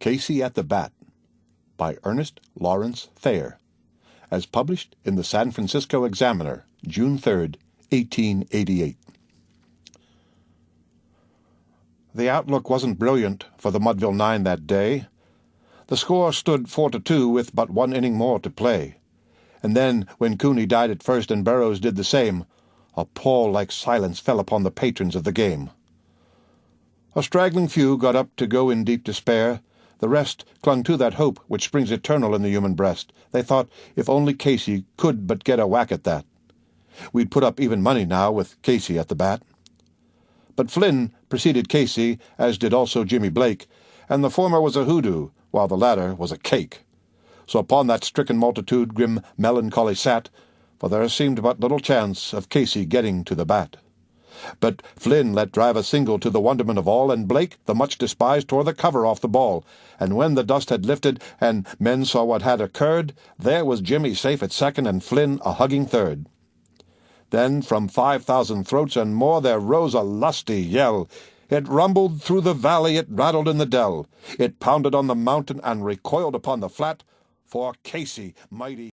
Casey at the Bat by Ernest Lawrence Thayer, as published in the San Francisco Examiner, June 3, 1888. The outlook wasn't brilliant for the Muddville Nine that day. The score stood 4-2 with but one inning more to play. And then, when Cooney died at first and Burrows did the same, a pall-like silence fell upon the patrons of the game. A straggling few got up to go in deep despair. The rest clung to that hope which springs eternal in the human breast. They thought if only Casey could but get a whack at that. We'd put up even money now with Casey at the bat. But Flynn preceded Casey, as did also Jimmy Blake, and the former was a hoodoo, while the latter was a cake. So upon that stricken multitude grim melancholy sat, for there seemed but little chance of Casey getting to the bat. But Flynn let drive a single to the wonderment of all, and Blake, the much despised, tore the cover off the ball. And when the dust had lifted, and men saw what had occurred, there was Jimmy safe at second, and Flynn a hugging third. Then from 5,000 throats and more there rose a lusty yell. It rumbled through the valley, it rattled in the dell. It pounded on the mountain and recoiled upon the flat, for Casey, mighty